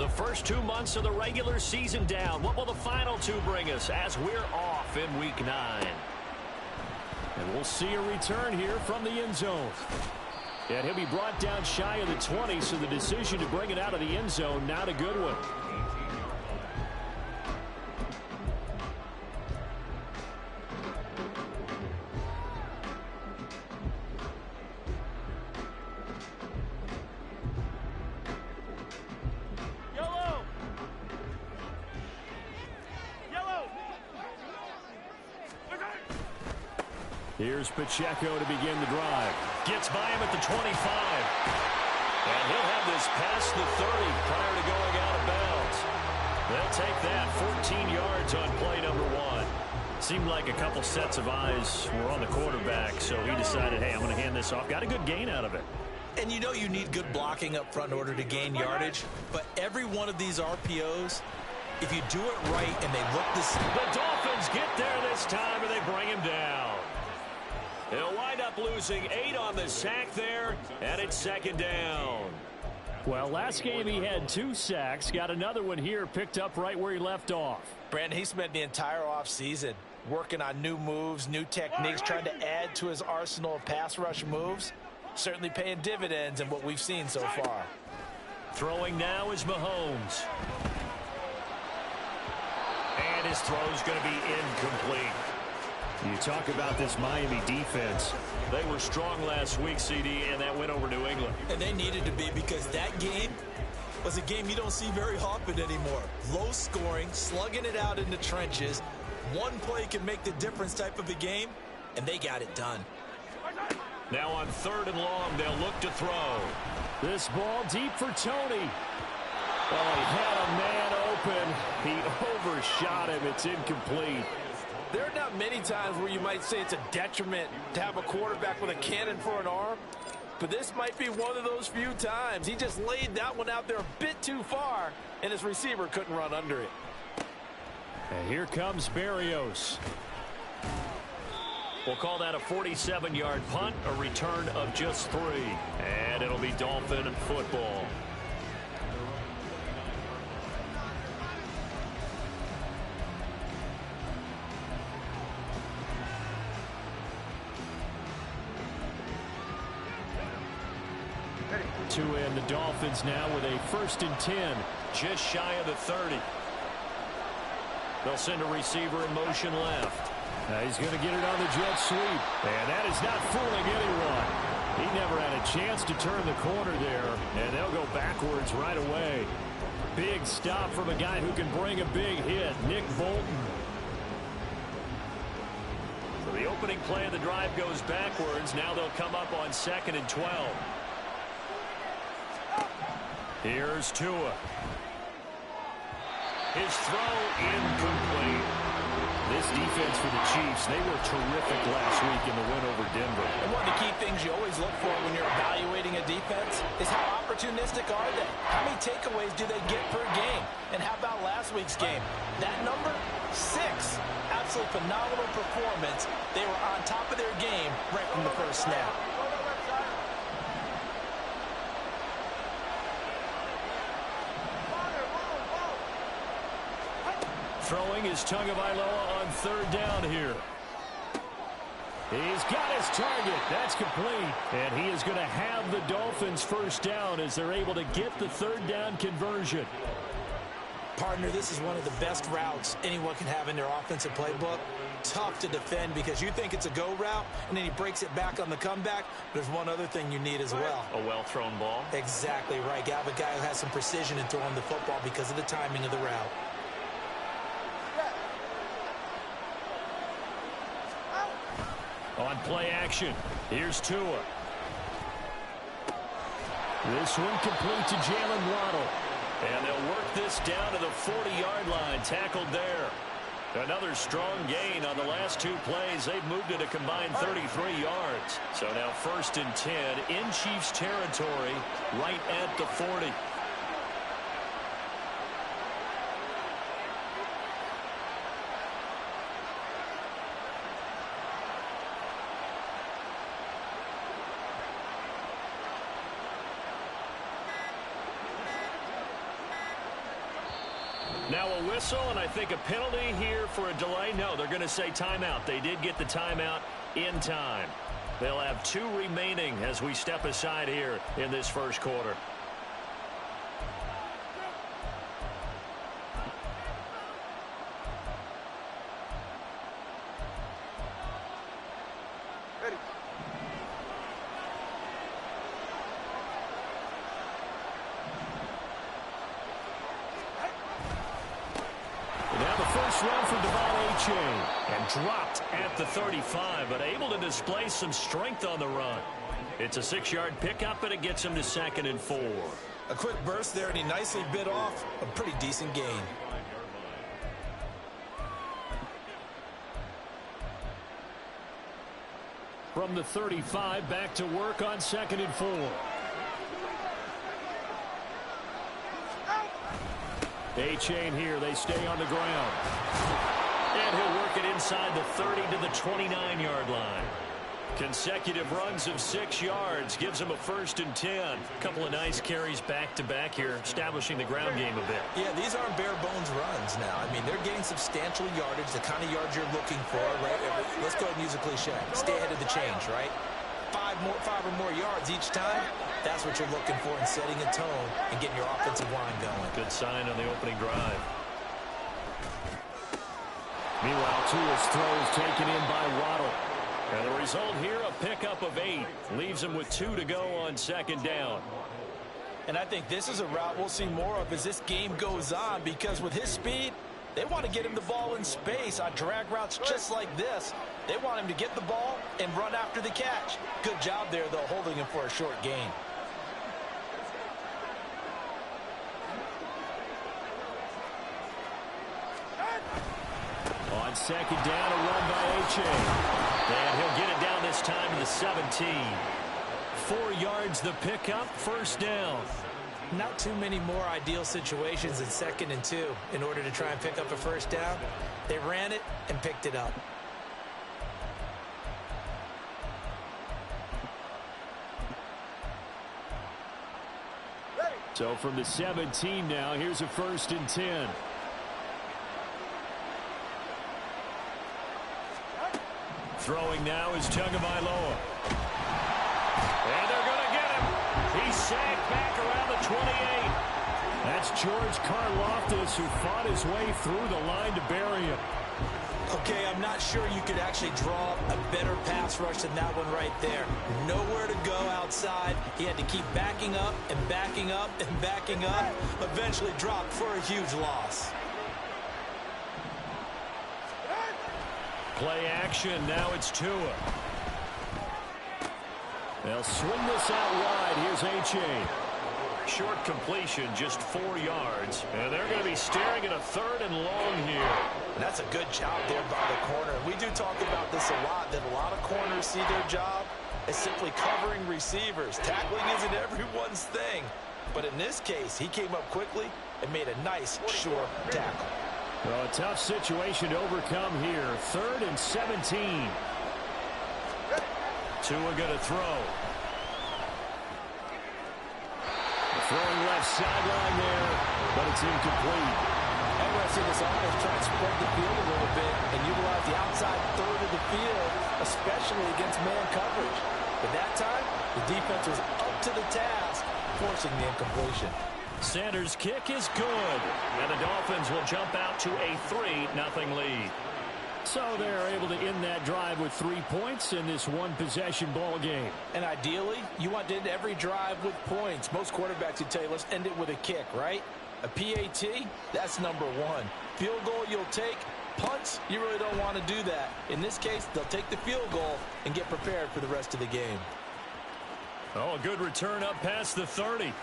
The first 2 months of the regular season down. What will the final two bring us as we're off in Week 9? And we'll see a return here from the end zone. And he'll be brought down shy of the 20, so the decision to bring it out of the end zone, not a good one. Here's Pacheco to begin the drive. Gets by him at the 25. And he'll have this past the 30 prior to going out of bounds. They'll take that 14 yards on play number 1. Seemed like a couple sets of eyes were on the quarterback, so he decided, hey, I'm going to hand this off. Got a good gain out of it. And you know you need good blocking up front in order to gain yardage, but every one of these RPOs, if you do it right and they look this... The Dolphins get there this time, and they bring him down. He'll wind up losing 8 on the sack there, and it's second down. Well, last game he had 2 sacks. Got another one here, picked up right where he left off. Brandon, he spent the entire offseason working on new moves, new techniques, trying to add to his arsenal of pass rush moves. Certainly paying dividends in what we've seen so far. Throwing now is Mahomes. And his throw's going to be incomplete. You talk about this Miami defense. They were strong last week, CD, and that went over New England. And they needed to be, because that game was a game you don't see very often anymore. Low scoring, slugging it out in the trenches. One play can make the difference type of a game, and they got it done. Now on 3rd and long, they'll look to throw. This ball deep for Tony. Oh, he had a man open. He overshot him. It's incomplete. There are not many times where you might say it's a detriment to have a quarterback with a cannon for an arm, but this might be one of those few times. He just laid that one out there a bit too far, and his receiver couldn't run under it. And here comes Berrios. We'll call that a 47-yard punt, a return of just 3. And it'll be Dolphin football. To end the Dolphins now with a 1st and 10, just shy of the 30. They'll send a receiver in motion left. He's going to get it on the jet sweep. And that is not fooling anyone. He never had a chance to turn the corner there, and they'll go backwards right away. Big stop from a guy who can bring a big hit, Nick Bolton. So the opening play of the drive goes backwards. Now they'll come up on 2nd and 12. Here's Tua. His throw incomplete. This defense for the Chiefs, they were terrific last week in the win over Denver. And one of the key things you always look for when you're evaluating a defense is how opportunistic are they? How many takeaways do they get per game? And how about last week's game? That number, 6. Absolutely phenomenal performance. They were on top of their game right from the first snap. Throwing is Tagovailoa on 3rd down here. He's got his target. That's complete. And he is going to have the Dolphins first down as they're able to get the 3rd down conversion. Partner, this is one of the best routes anyone can have in their offensive playbook. Tough to defend because you think it's a go route, and then he breaks it back on the comeback. There's one other thing you need as well. A well-thrown ball. Exactly right. You have a guy who has some precision in throwing the football because of the timing of the route. On play action, here's Tua. This one complete to Jalen Waddle. And they'll work this down to the 40-yard line, tackled there. Another strong gain on the last 2 plays. They've moved it a combined 33 yards. So now 1st and 10 in Chiefs territory, right at the 40. Now a whistle, and I think a penalty here for a delay. No, they're going to say timeout. They did get the timeout in time. They'll have 2 remaining as we step aside here in this first quarter. Run for Devon A-Chain and dropped at the 35, but able to display some strength on the run. It's a 6-yard pickup, and it gets him to 2nd and 4. A quick burst there, and he nicely bit off a pretty decent gain. From the 35, back to work on 2nd and 4. A-Chain here. They stay on the ground. And he'll work it inside the 30 to the 29-yard line. Consecutive runs of 6 yards gives him a 1st and 10. A couple of nice carries back-to-back here, establishing the ground game a bit. Yeah, these aren't bare-bones runs now. I mean, they're getting substantial yardage, the kind of yards you're looking for, right? Let's go ahead and use a cliche. Stay ahead of the change, right? 5 or more yards each time. That's what you're looking for in setting a tone and getting your offensive line going. Good sign on the opening drive. Meanwhile, Tua's throws taken in by Waddle. And the result here, a pickup of 8. Leaves him with 2 to go on 2nd down. And I think this is a route we'll see more of as this game goes on, because with his speed, they want to get him the ball in space on drag routes just like this. They want him to get the ball and run after the catch. Good job there, though, holding him for a short gain. On 2nd down, a run by A-Chain. And he'll get it down this time to the 17. 4 yards the pickup, 1st down. Not too many more ideal situations in 2nd and 2 in order to try and pick up a 1st down. They ran it and picked it up. So from the 17 now, here's a 1st and 10. Throwing now is Tagovailoa. And they're going to get him. He's sacked back around the 28. That's George Karlaftis, who fought his way through the line to bury him. Okay, I'm not sure you could actually draw a better pass rush than that one right there. Nowhere to go outside. He had to keep backing up and backing up and backing up. Eventually dropped for a huge loss. Play action. Now it's Tua. They'll swing this out wide. Here's A-Chain. Short completion, just 4 yards. And they're going to be staring at a 3rd and long here. And that's a good job there by the corner. We do talk about this a lot, that a lot of corners see their job as simply covering receivers. Tackling isn't everyone's thing. But in this case, he came up quickly and made a nice, short tackle. Well, a tough situation to overcome here. 3rd and 17. Tua going to throw. Throwing left sideline there, but it's incomplete. I'm going to see this offense try to spread the field a little bit and utilize the outside 3rd of the field, especially against man coverage. But that time, the defense was up to the task, forcing the incompletion. Sanders' kick is good, and the Dolphins will jump out to a 3-0 lead. So they're able to end that drive with 3 points in this one-possession ball game. And ideally, you want to end every drive with points. Most quarterbacks would tell you, let's end it with a kick, right? A PAT, that's number 1. Field goal you'll take. Punts, you really don't want to do that. In this case, they'll take the field goal and get prepared for the rest of the game. Oh, a good return up past the 30.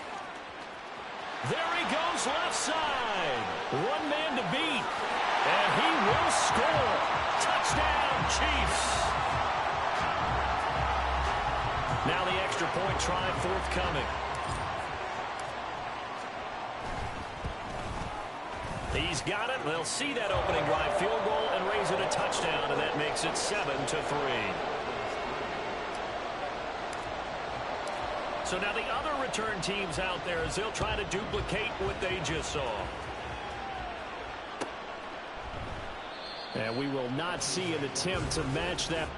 There he goes left side. 1 man to beat. And he will score. Touchdown, Chiefs. Now the extra point try forthcoming. He's got it. They'll see that opening drive field goal and raise it a touchdown, and that makes it 7-3. So now the other return teams out there, as they'll try to duplicate what they just saw. And we will not see an attempt to match that.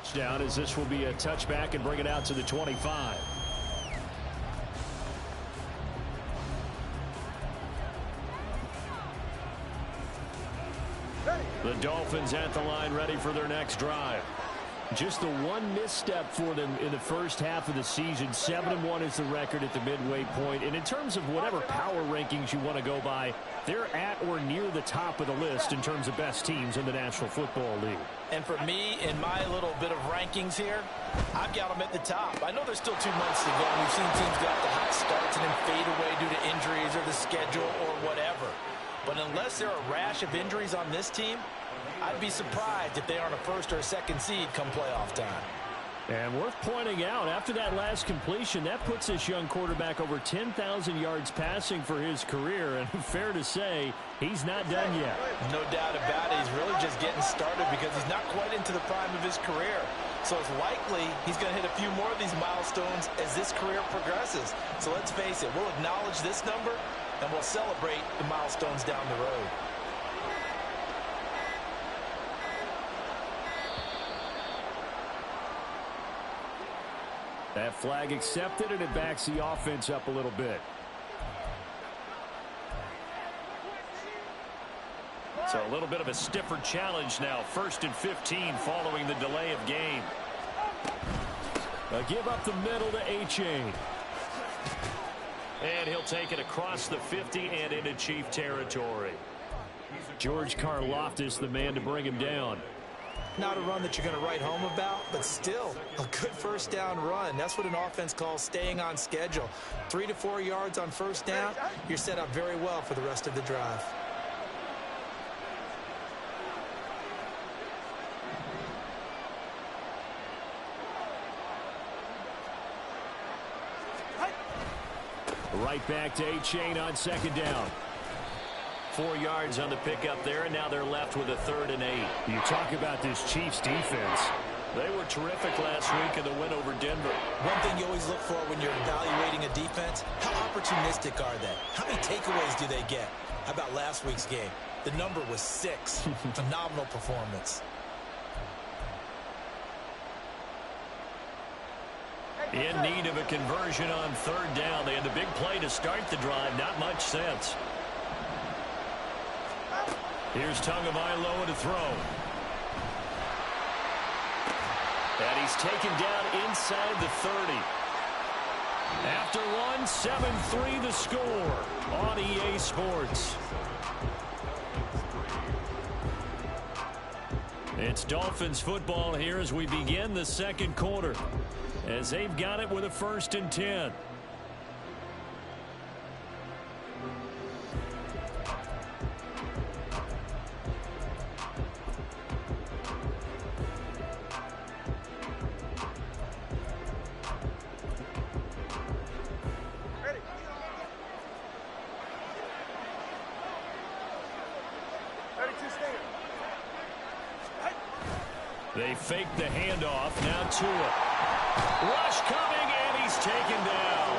Touchdown, as this will be a touchback and bring it out to the 25. The Dolphins at the line, ready for their next drive. Just the one misstep for them in the first half of the season. 7-1 is the record at the midway point. And in terms of whatever power rankings you want to go by, they're at or near the top of the list in terms of best teams in the National Football League. And for me, in my little bit of rankings here, I've got them at the top. I know there's still 2 months to go. We've seen teams get off the hot starts and then fade away due to injuries or the schedule or whatever. But unless there are a rash of injuries on this team, I'd be surprised if they aren't a first or a second seed come playoff time. And worth pointing out, after that last completion, that puts this young quarterback over 10,000 yards passing for his career. And fair to say, he's not done yet. No doubt about it. He's really just getting started because he's not quite into the prime of his career. So it's likely he's going to hit a few more of these milestones as this career progresses. So let's face it, we'll acknowledge this number and we'll celebrate the milestones down the road. That flag accepted, and it backs the offense up a little bit. So a little bit of a stiffer challenge now. 1st and 15 following the delay of game. A give up the middle to A-Chain. And he'll take it across the 50 and into Chief territory. George Karlaftis, the man to bring him down. Not a run that you're going to write home about, but still a good first down run. That's what an offense calls staying on schedule. 3 to 4 yards on first down, you're set up very well for the rest of the drive. Right back to A-Chain on 2nd down. 4 yards on the pickup there, and now they're left with a 3rd and 8. You talk about this Chiefs defense. They were terrific last week in the win over Denver. One thing you always look for when you're evaluating a defense, how opportunistic are they? How many takeaways do they get? How about last week's game? The number was 6. Phenomenal performance. In need of a conversion on 3rd down. They had the big play to start the drive. Not much sense. Here's Tagovailoa to throw. And he's taken down inside the 30. After one, 7-3 the score on EA Sports. It's Dolphins football here as we begin the 2nd quarter, as they've got it with a 1st and 10. They fake the handoff. Now Tua. Rush coming, and he's taken down.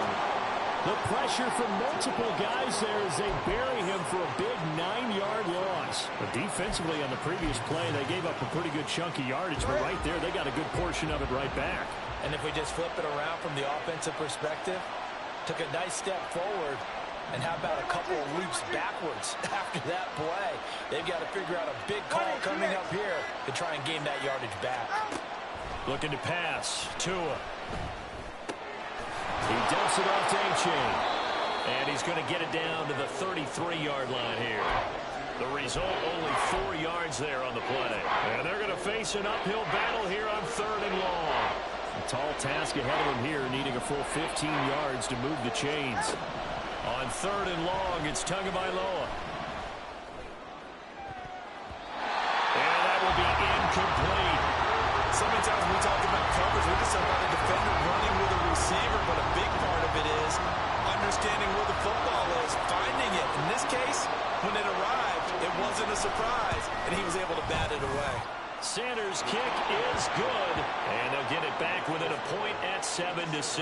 The pressure from multiple guys there as they bury him for a big 9-yard loss. But defensively on the previous play, they gave up a pretty good chunk of yardage, but right there, they got a good portion of it right back. And if we just flip it around from the offensive perspective, took a nice step forward, and how about a couple of leaps backwards after that play? They've got to figure out a big call coming up here to try and gain that yardage back. Looking to pass. Tua. He dumps it off to A-Chain. And he's going to get it down to the 33-yard line here. The result, only 4 yards there on the play. And they're going to face an uphill battle here on 3rd and long. A tall task ahead of him here, needing a full 15 yards to move the chains. On 3rd and long, it's Tagovailoa. receiver, but a big part of it is understanding where the football is, finding it. In this case, when it arrived, it wasn't a surprise, and he was able to bat it away. Sanders' kick is good, and they'll get it back within a point at 7-6.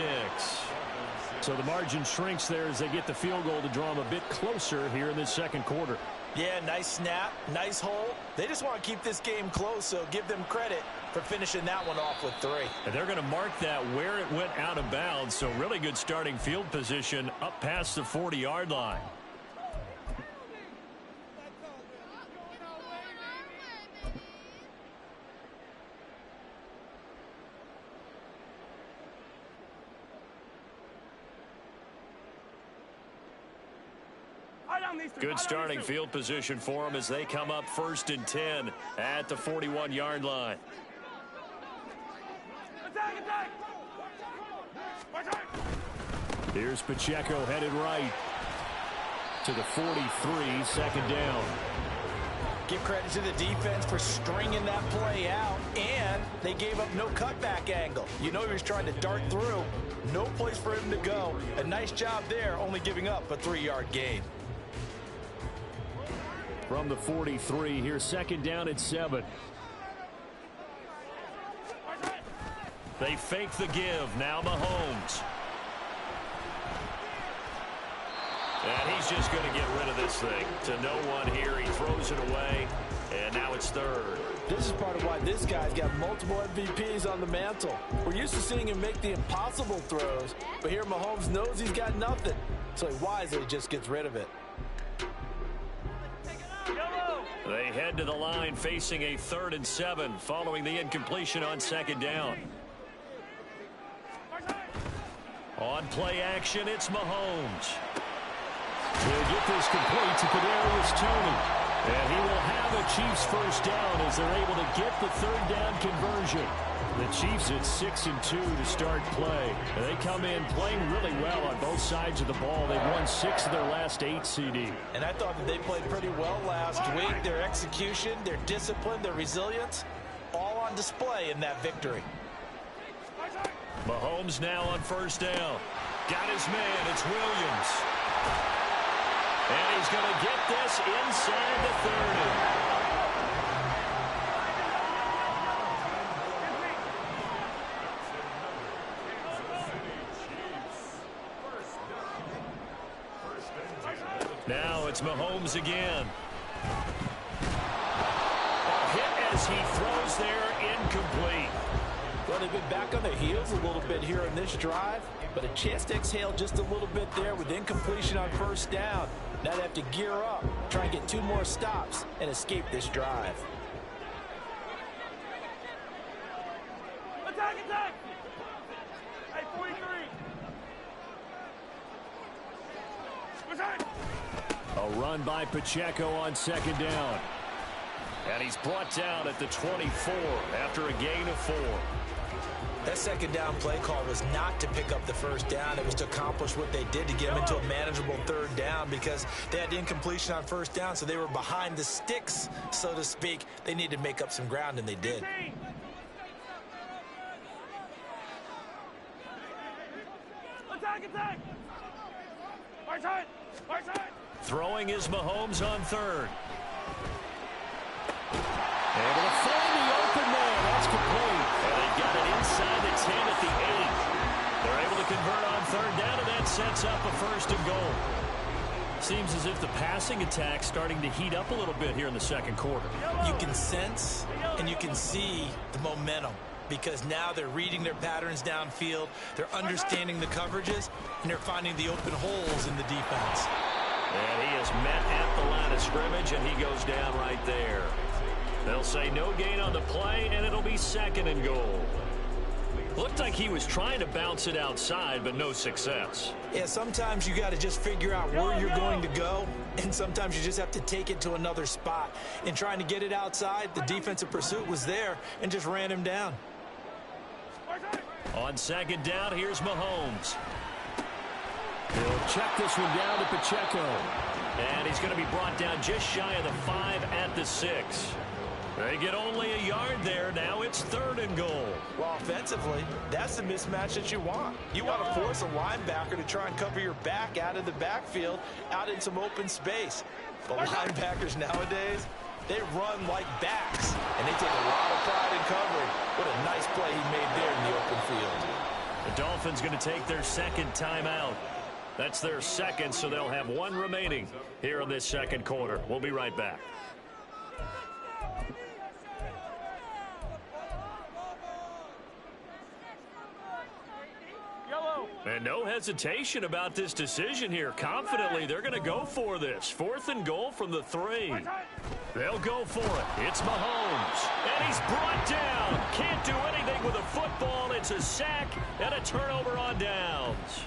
So the margin shrinks there as they get the field goal to draw them a bit closer here in this second quarter. Yeah, nice snap, nice hole. They just want to keep this game close, so give them credit for finishing that one off with 3. And they're going to mark that where it went out of bounds, so really good starting field position up past the 40-yard line. Good starting field position for them as they come up 1st and 10 at the 41-yard line. Here's Pacheco headed right to the 43, 2nd down. Give credit to the defense for stringing that play out, and they gave up no cutback angle. You know he was trying to dart through. No place for him to go. A nice job there, only giving up a 3-yard gain. From the 43, here's 2nd down at 7. They fake the give. Now Mahomes. And he's just going to get rid of this thing to no one here. He throws it away, and now it's 3rd. This is part of why this guy's got multiple MVPs on the mantle. We're used to seeing him make the impossible throws, but here Mahomes knows he's got nothing, so he wisely just gets rid of it. They head to the line facing a 3rd and 7 following the incompletion on 2nd down. On play action, it's Mahomes. He'll get this complete to Kadarius Toney. And he will have a Chiefs 1st down as they're able to get the 3rd down conversion. The Chiefs at 6 and 2 to start play. And they come in playing really well on both sides of the ball. They've won 6 of their last 8 CD. And I thought that they played pretty well last week. Their execution, their discipline, their resilience, all on display in that victory. Mahomes now on 1st down. Got his man. It's Williams. And he's going to get this inside the 30. Now it's Mahomes again. A hit as he throws there, incomplete. Well, they've been back on their heels a little bit here in this drive, but a chance to exhale just a little bit there with incompletion on 1st down. Now they have to gear up, try and get 2 more stops, and escape this drive. Attack, attack! Hey, 43! Attack! A run by Pacheco on 2nd down. And he's brought down at the 24 after a gain of 4. That 2nd down play call was not to pick up the 1st down. It was to accomplish what they did to get them into a manageable 3rd down because they had incompletion on 1st down, so they were behind the sticks, so to speak. They needed to make up some ground, and they did. Attack, attack! Right side! Right side! Throwing is Mahomes on 3rd. Able to find the open man. That's complete. And they got it inside the 10 at the 8. They're able to convert on 3rd down, and that sets up a 1st and goal. Seems as if the passing attack's starting to heat up a little bit here in the second quarter. You can sense and you can see the momentum because now they're reading their patterns downfield, they're understanding the coverages, and they're finding the open holes in the defense. And he is met at the line of scrimmage, and he goes down right there. They'll say no gain on the play, and it'll be 2nd and goal. Looked like he was trying to bounce it outside, but no success. Yeah, sometimes you got to just figure out where you're going to go, and sometimes you just have to take it to another spot. In trying to get it outside, the defensive pursuit was there and just ran him down. On 2nd down, here's Mahomes. He'll check this one down to Pacheco. And he's going to be brought down just shy of the 5 at the 6. They get only a yard there. Now it's 3rd and goal. Well, offensively, that's the mismatch that you want. You want to force a linebacker to try and cover your back out of the backfield, out in some open space. But linebackers nowadays, they run like backs, and they take a lot of pride in covering. What a nice play he made there in the open field. The Dolphins going to take their 2nd timeout. That's their 2nd, so they'll have 1 remaining here in this 2nd quarter. We'll be right back. And no hesitation about this decision here. Confidently, they're going to go for this. 4th and goal from the 3. They'll go for it. It's Mahomes. And he's brought down. Can't do anything with a football. It's a sack and a turnover on downs.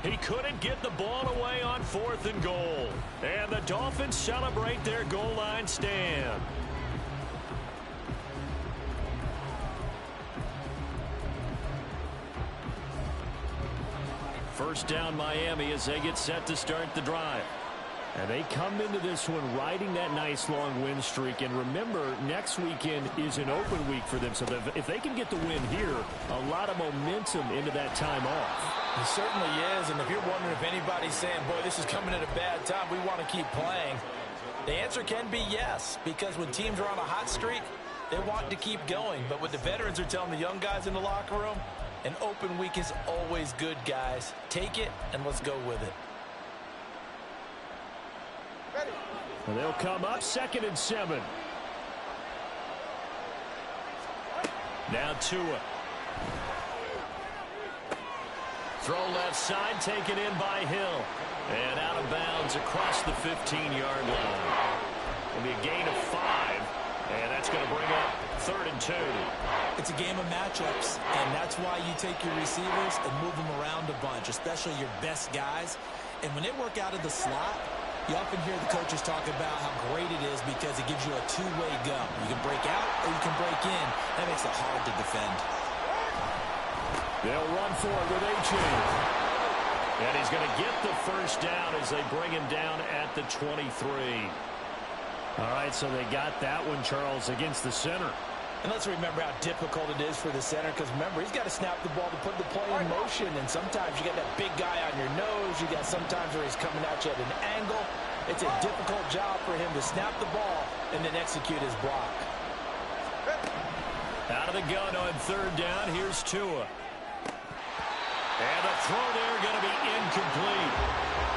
He couldn't get the ball away on 4th and goal. And the Dolphins celebrate their goal line stand. First down Miami as they get set to start the drive. And they come into this one riding that nice long win streak. And remember, next weekend is an open week for them. So if they can get the win here, a lot of momentum into that time off. It certainly is. And if you're wondering if anybody's saying, boy, this is coming at a bad time, we want to keep playing, the answer can be yes. Because when teams are on a hot streak, they want to keep going. But what the veterans are telling the young guys in the locker room, an open week is always good, guys. Take it, and let's go with it. And they'll come up 2nd and 7. Now Tua. Throw left side, taken in by Hill. And out of bounds across the 15-yard line. It'll be a gain of 5. And that's going to bring up 3rd and 2. It's a game of matchups, and that's why you take your receivers and move them around a bunch, especially your best guys. And when they work out of the slot, you often hear the coaches talk about how great it is because it gives you a two-way go. You can break out or you can break in. That makes it hard to defend. They'll run for it with A-Chain. And he's going to get the first down as they bring him down at the 23. All right, so they got that one, Charles, against the center. And let's remember how difficult it is for the center, because remember, he's got to snap the ball to put the play in motion, and sometimes you got that big guy on your nose. You got sometimes where he's coming at you at an angle. It's a difficult job for him to snap the ball and then execute his block. Out of the gun on 3rd down, here's Tua. And the throw there going to be incomplete.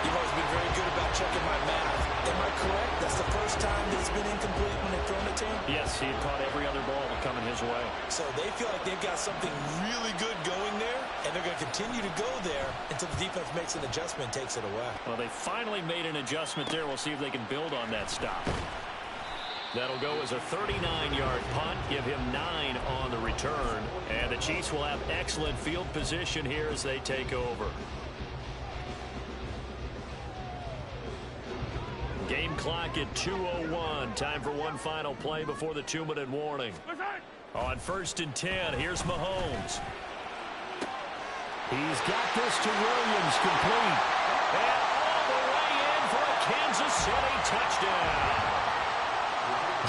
You've always been very good about checking my math. Am I correct? That's the first time that it's been incomplete when they've thrown it to him? Yes, he had caught every other ball coming his way. So they feel like they've got something really good going there, and they're going to continue to go there until the defense makes an adjustment and takes it away. Well, they finally made an adjustment there. We'll see if they can build on that stop. That'll go as a 39-yard punt, give him 9 on the return. And the Chiefs will have excellent field position here as they take over. Game clock at 2:01. Time for one final play before the 2-minute warning. On 1st and 10, here's Mahomes. He's got this to Williams, complete. And all the way in for a Kansas City touchdown.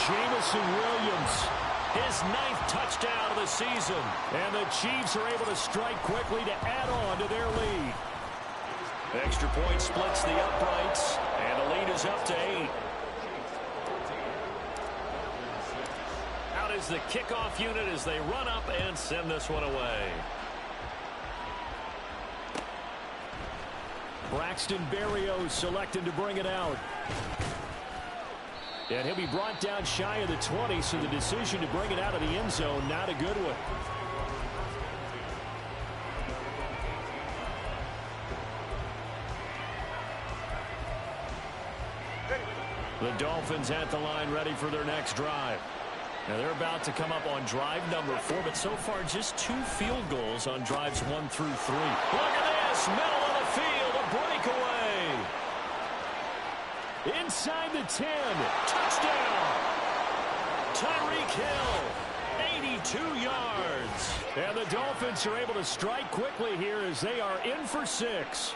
Jamison Williams, his 9th touchdown of the season. And the Chiefs are able to strike quickly to add on to their lead. Extra point splits the uprights, and the lead is up to 8. Out is the kickoff unit as they run up and send this one away. Braxton Berrios selected to bring it out. And he'll be brought down shy of the 20, so the decision to bring it out of the end zone, not a good one. The Dolphins at the line ready for their next drive. Now they're about to come up on drive number 4, but so far just 2 field goals on drives 1 through 3. Look at this, middle of the field, a breakaway. Inside the 10, touchdown. Tyreek Hill, 82 yards. And the Dolphins are able to strike quickly here as they are in for 6.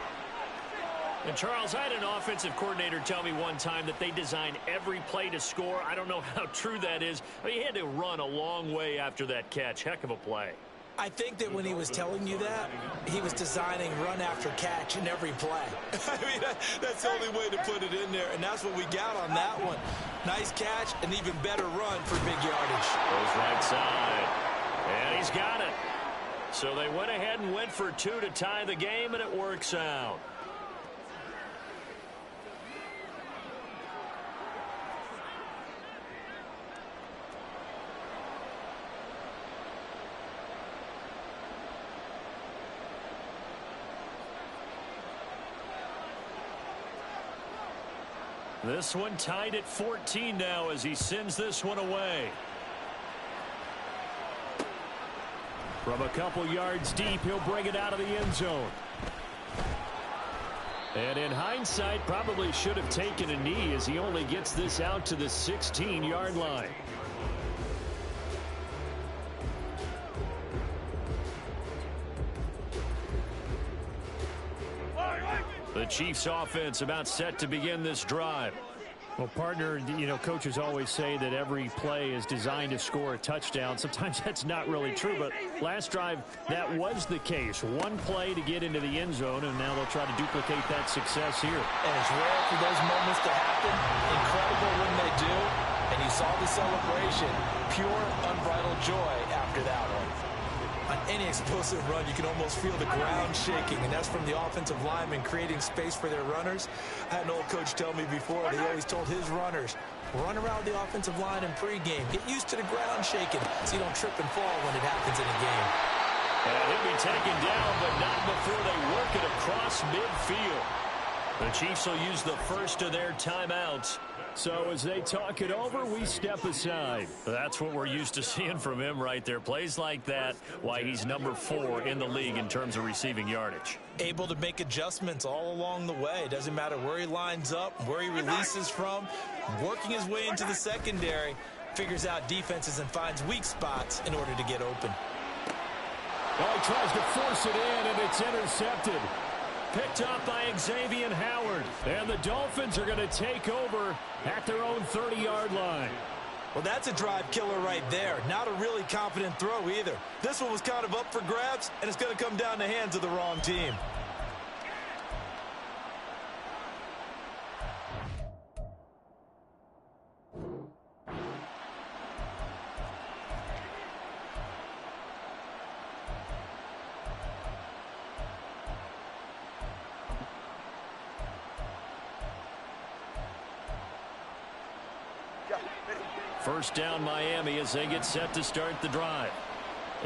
And Charles, I had an offensive coordinator tell me one time that they design every play to score. I don't know how true that is. I mean, he had to run a long way after that catch. Heck of a play. I think that when he was telling you that, he was designing run after catch in every play. I mean, that's the only way to put it in there, and that's what we got on that one. Nice catch, an even better run for big yardage. Goes right side, and he's got it. So they went ahead and went for 2 to tie the game, and it works out. This one tied at 14 now as he sends this one away. From a couple yards deep, he'll bring it out of the end zone. And in hindsight, probably should have taken a knee as he only gets this out to the 16-yard line. The Chiefs offense about set to begin this drive. Well, partner, you know, coaches always say that every play is designed to score a touchdown. Sometimes that's not really true, but last drive, that was the case. One play to get into the end zone, and now they'll try to duplicate that success here. And it's rare for those moments to happen. Incredible when they do. And you saw the celebration. Pure, unbridled joy after that one. On any explosive run, you can almost feel the ground shaking, and that's from the offensive linemen creating space for their runners. I had an old coach tell me before that he always told his runners, run around the offensive line in pregame. Get used to the ground shaking so you don't trip and fall when it happens in a game. And he'll be taken down, but not before they work it across midfield. The Chiefs will use the first of their timeouts. So as they talk it over, we step aside. That's what we're used to seeing from him right there. Plays like that, why he's number 4 in the league in terms of receiving yardage. Able to make adjustments all along the way. Doesn't matter where he lines up, where he releases from. Working his way into the secondary. Figures out defenses and finds weak spots in order to get open. Well, he tries to force it in, and it's intercepted. Picked up by Xavier Howard. And the Dolphins are going to take over at their own 30-yard line. Well, that's a drive killer right there. Not a really confident throw either. This one was kind of up for grabs, and it's going to come down the hands of the wrong team. First down Miami as they get set to start the drive.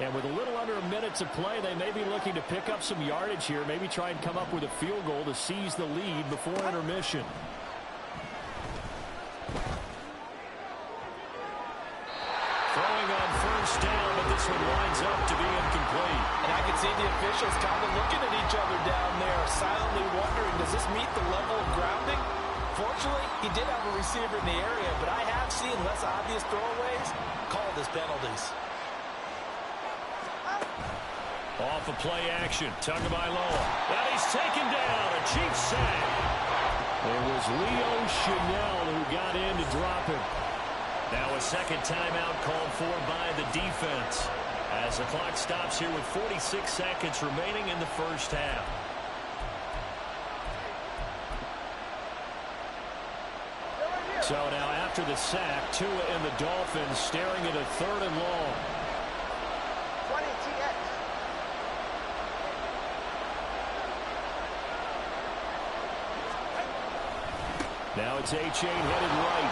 And with a little under a minute to play, they may be looking to pick up some yardage here. Maybe try and come up with a field goal to seize the lead before intermission. Throwing on first down, but this one winds up to be incomplete. And I can see the officials kind of looking at each other down there, silently wondering, does this meet the level of grounding? Fortunately, he did have a receiver in the area, but I have seen less obvious throwaways called as penalties. Off of play action, Tagovailoa. And he's taken down, a Chiefs sack. It was Leo Chanel who got in to drop him. Now a second timeout called for by the defense as the clock stops here with 46 seconds remaining in the first half. So now after the sack, Tua and the Dolphins staring at a 3rd and long. 20 TX. Now it's A-Chain headed right.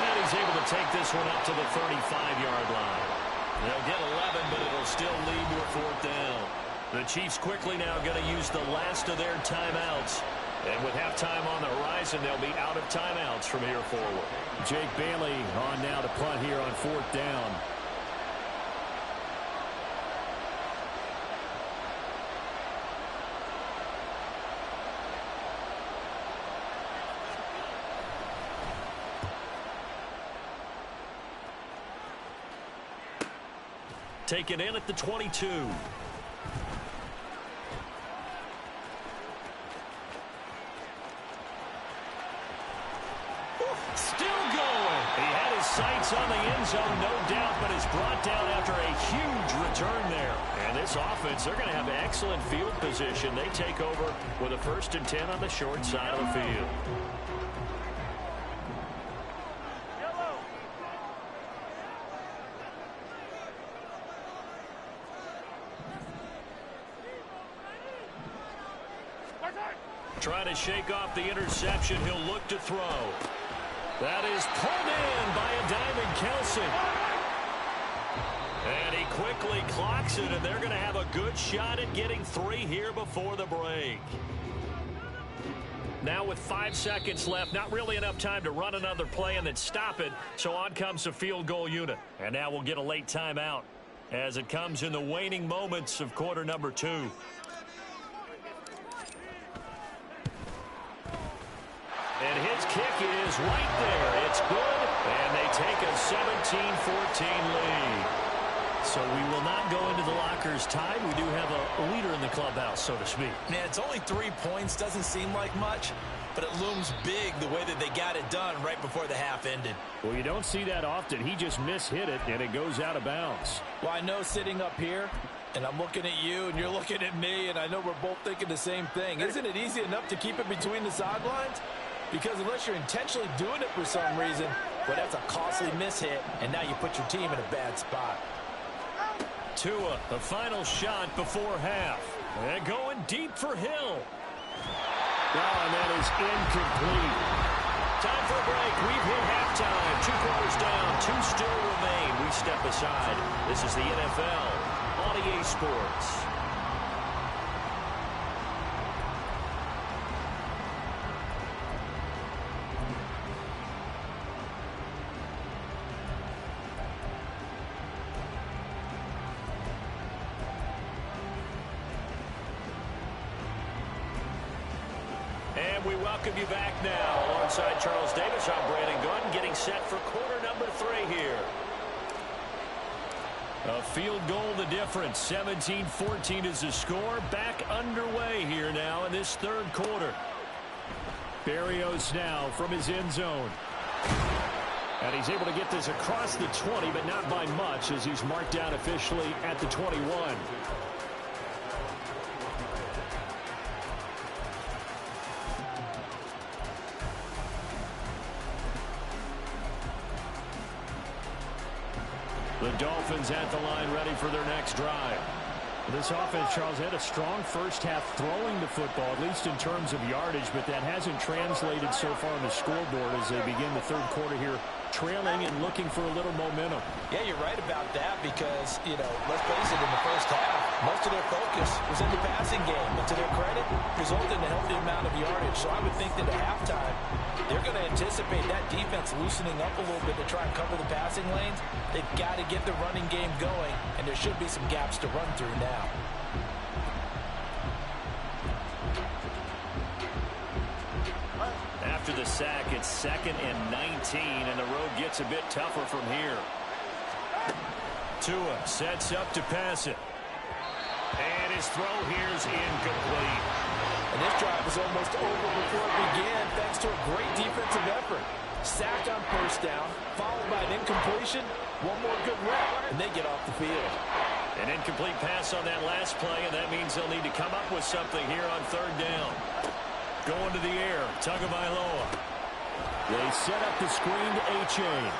And he's able to take this one up to the 35-yard line. They'll get 11, but it'll still lead to a 4th down. The Chiefs quickly now going to use the last of their timeouts. And with halftime on the horizon, they'll be out of timeouts from here forward. Jake Bailey on now to punt here on 4th down. Taken in at the 22. Still going. He had his sights on the end zone, no doubt, but is brought down after a huge return there. And this offense, they're going to have excellent field position. They take over with a 1st and 10 on the short side of the field. Trying to shake off the interception. He'll look to throw. That is pulled in by a Diamond Kelson. And he quickly clocks it, and they're going to have a good shot at getting 3 here before the break. Now with 5 seconds left, not really enough time to run another play and then stop it. So on comes the field goal unit. And now we'll get a late timeout as it comes in the waning moments of quarter number 2. And his kick is right there. It's good, and they take a 17-14 lead. So we will not go into the lockers tied. We do have a leader in the clubhouse, so to speak. Man, it's only 3 points. Doesn't seem like much, but it looms big the way that they got it done right before the half ended. Well, you don't see that often. He just mishit it, and it goes out of bounds. Well, I know sitting up here, and I'm looking at you, and you're looking at me, and I know we're both thinking the same thing. Isn't it easy enough to keep it between the sidelines? Because unless you're intentionally doing it for some reason, well, that's a costly mishit, and now you put your team in a bad spot. Tua, the final shot before half. They're going deep for Hill. Oh, and that is incomplete. Time for a break. We've hit halftime. 2 quarters down. 2 still remain. We step aside. This is the NFL on EA Sports. We welcome you back now. Alongside Charles Davis, I'm Brandon Gunn, getting set for quarter number 3 here. A field goal the difference. 17-14 is the score. Back underway here now in this 3rd quarter. Berrios now from his end zone. And he's able to get this across the 20, but not by much as he's marked down officially at the 21. The Dolphins at the line ready for their next drive. This offense, Charles, had a strong first half throwing the football, at least in terms of yardage, but that hasn't translated so far on the scoreboard as they begin the 3rd quarter here, trailing and looking for a little momentum. Yeah, you're right about that because, let's face it, in the first half, most of their focus was in the passing game. But to their credit, resulted in a healthy amount of yardage. So I would think that at halftime, they're going to anticipate that defense loosening up a little bit to try and cover the passing lanes. They've got to get the running game going, and there should be some gaps to run through now. After the sack, it's 2nd and 19, and the road gets a bit tougher from here. Tua sets up to pass it. And his throw here is incomplete. And this drive was almost over before it began thanks to a great defensive effort. Sack on 1st down, followed by an incompletion. One more good rep, and they get off the field. An incomplete pass on that last play, and that means they'll need to come up with something here on 3rd down. Going to the air, Tagovailoa. They set up the screen to A-Chain.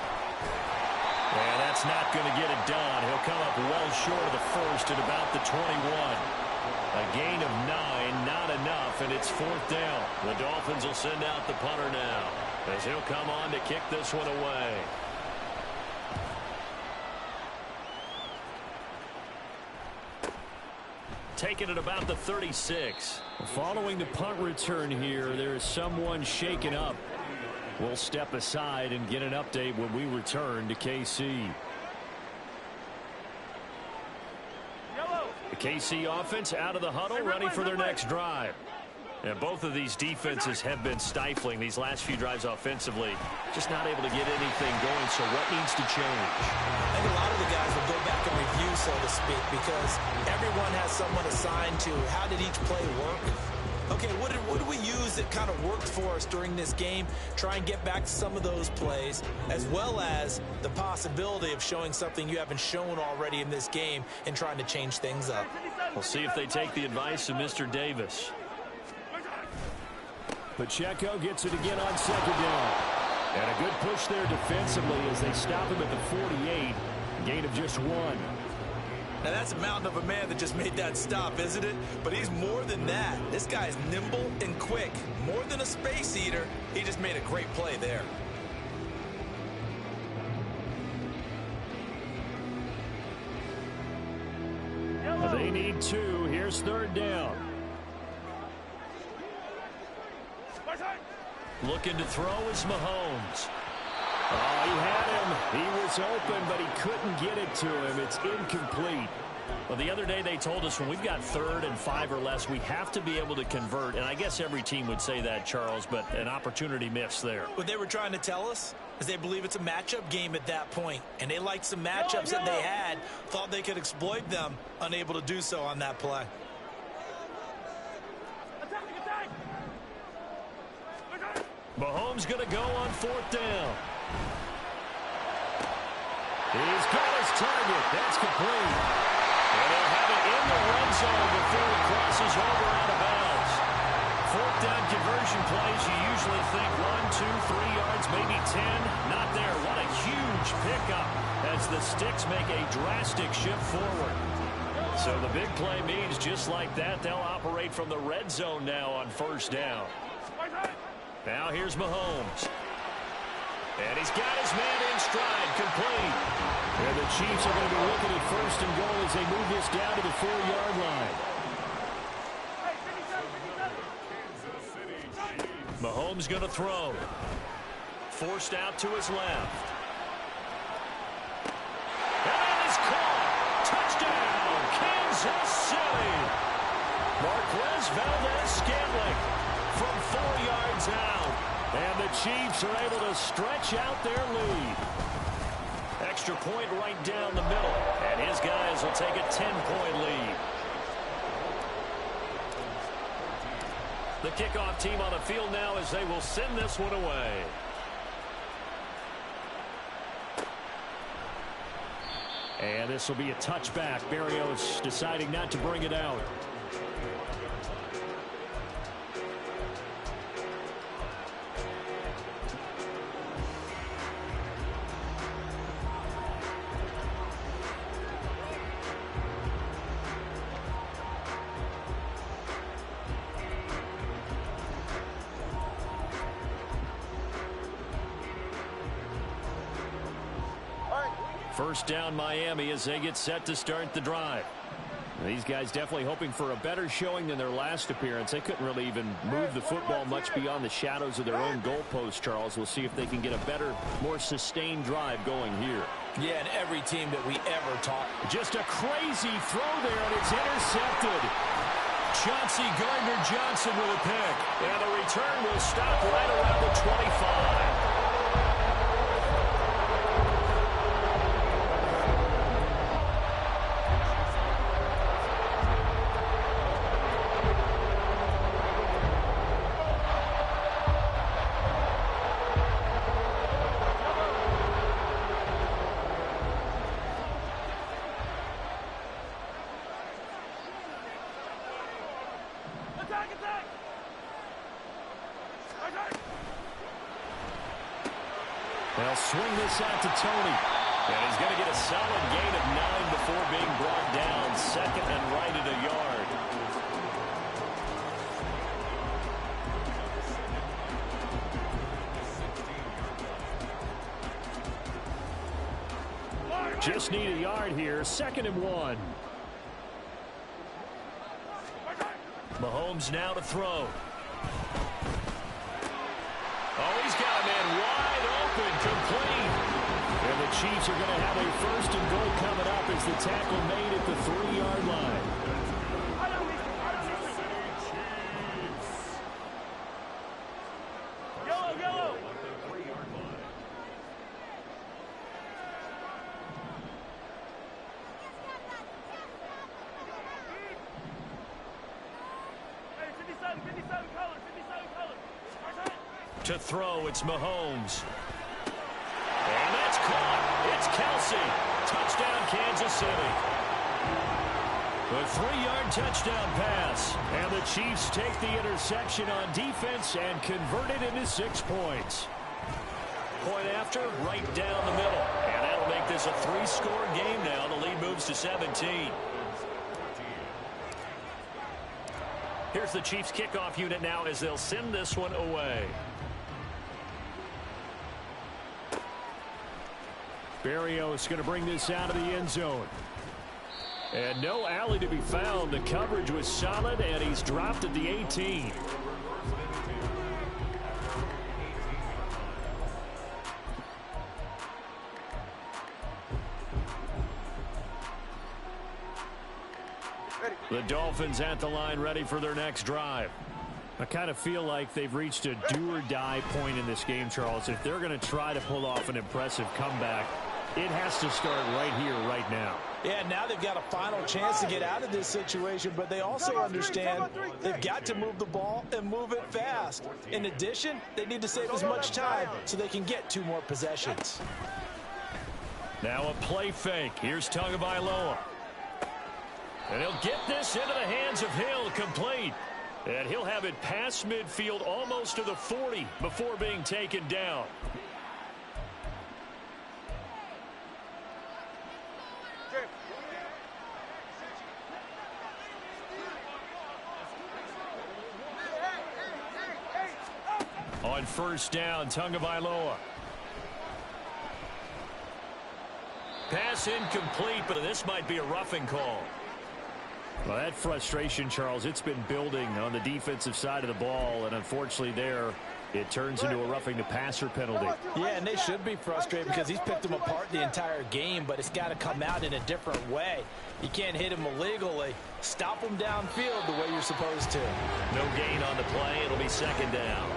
And that's not going to get it done. He'll come up well short of the 1st at about the 21. A gain of 9, not enough, and it's 4th down. The Dolphins will send out the punter now as he'll come on to kick this one away. Taking it about the 36. Following the punt return here, there is someone shaken up. We'll step aside and get an update when we return to KC. The KC offense out of the huddle, ready for their next drive. And both of these defenses have been stifling these last few drives offensively. Just not able to get anything going, so what needs to change? I think a lot of the guys will go back and review, so to speak, because everyone has someone assigned to how did each play work. Okay, what did we use keys that kind of worked for us during this game. Try and get back to some of those plays, as well as the possibility of showing something you haven't shown already in this game and trying to change things up. We'll see if they take the advice of Mr. Davis. Pacheco gets it again on second down. And a good push there defensively as they stop him at the 48. Gain of just 1. Now, that's a mountain of a man that just made that stop, isn't it? But he's more than that. This guy is nimble and quick. More than a space eater, he just made a great play there. They need 2. Here's third down. Looking to throw is Mahomes. Oh, he had him. He was open, but he couldn't get it to him. It's incomplete. Well, the other day they told us when we've got 3rd and 5 or less, we have to be able to convert. And I guess every team would say that, Charles, but an opportunity missed there. What they were trying to tell us is they believe it's a matchup game at that point. And they liked some matchups that they had, thought they could exploit them, unable to do so on that play. Mahomes going to go on 4th down. He's got his target. That's complete. And they'll have it in the red zone before it crosses over out of bounds. 4th down conversion plays, you usually think 1, 2, 3 yards, maybe 10. Not there. What a huge pickup as the Sticks make a drastic shift forward. So the big play means just like that, they'll operate from the red zone now on 1st down. Now here's Mahomes. And he's got his man in stride, complete. And the Chiefs are going to be looking at 1st and goal as they move this down to the 4-yard line. Mahomes going to throw. Forced out to his left. And it is caught. Touchdown, Kansas City. Marquez Valdez-Scantling from 4 yards out. And the Chiefs are able to stretch out their lead. Extra point right down the middle. And his guys will take a 10-point lead. The kickoff team on the field now as they will send this one away. And this will be a touchback. Berrios deciding not to bring it out. First down Miami as they get set to start the drive. These guys definitely hoping for a better showing than their last appearance. They couldn't really even move the football much beyond the shadows of their own goalpost, Charles. We'll see if they can get a better, more sustained drive going here. Yeah, and every team that we ever taught. Just a crazy throw there, and it's intercepted. Chauncey Gardner-Johnson with a pick. And the return will stop right around the 25. They'll swing this out to Tony. And he's going to get a solid gain of 9 before being brought down. 2nd and right at a yard. Just need a yard here. 2nd and 1. Mahomes now to throw. Oh, he's got a man wide open, complete. And the Chiefs are going to have a 1st and goal coming up as the tackle made at the 3-yard line. Yellow. Hey, 57 colors. To throw, it's Mahomes. And that's caught. It's Kelsey. Touchdown, Kansas City. A 3-yard touchdown pass. And the Chiefs take the interception on defense and convert it into 6 points. Point after, right down the middle. And that'll make this a 3-score game now. The lead moves to 17. Here's the Chiefs kickoff unit now as they'll send this one away. Berrios going to bring this out of the end zone. And no alley to be found. The coverage was solid, and he's dropped at the 18. The Dolphins at the line ready for their next drive. I kind of feel like they've reached a do-or-die point in this game, Charles. If they're going to try to pull off an impressive comeback, it has to start right here, right now. Yeah, now they've got a final chance to get out of this situation, but they also understand they've got to move the ball and move it fast. In addition, they need to save as much time so they can get 2 more possessions. Now a play fake. Here's Tagovailoa. And he'll get this into the hands of Hill, complete. And he'll have it past midfield almost to the 40 before being taken down. On first down, Tagovailoa. Pass incomplete, but this might be a roughing call. Well, that frustration, Charles, it's been building on the defensive side of the ball, and unfortunately there, it turns into a roughing the passer penalty. Yeah, and they should be frustrated because he's picked them apart the entire game, but it's got to come out in a different way. You can't hit him illegally. Stop him downfield the way you're supposed to. No gain on the play. It'll be second down.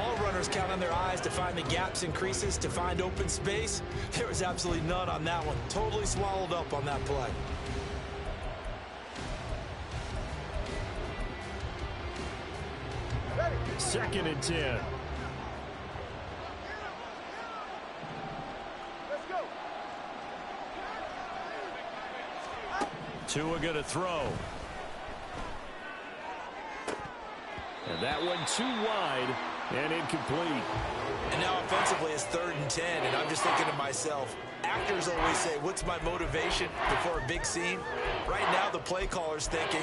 All runners count on their eyes to find the gaps and creases, to find open space. There was absolutely none on that one. Totally swallowed up on that play. Second and 10. Let's go. Tua going to throw. And that one too wide and incomplete. And now offensively it's 3rd and 10, and I'm just thinking to myself, actors always say, what's my motivation before a big scene? Right now the play caller's thinking,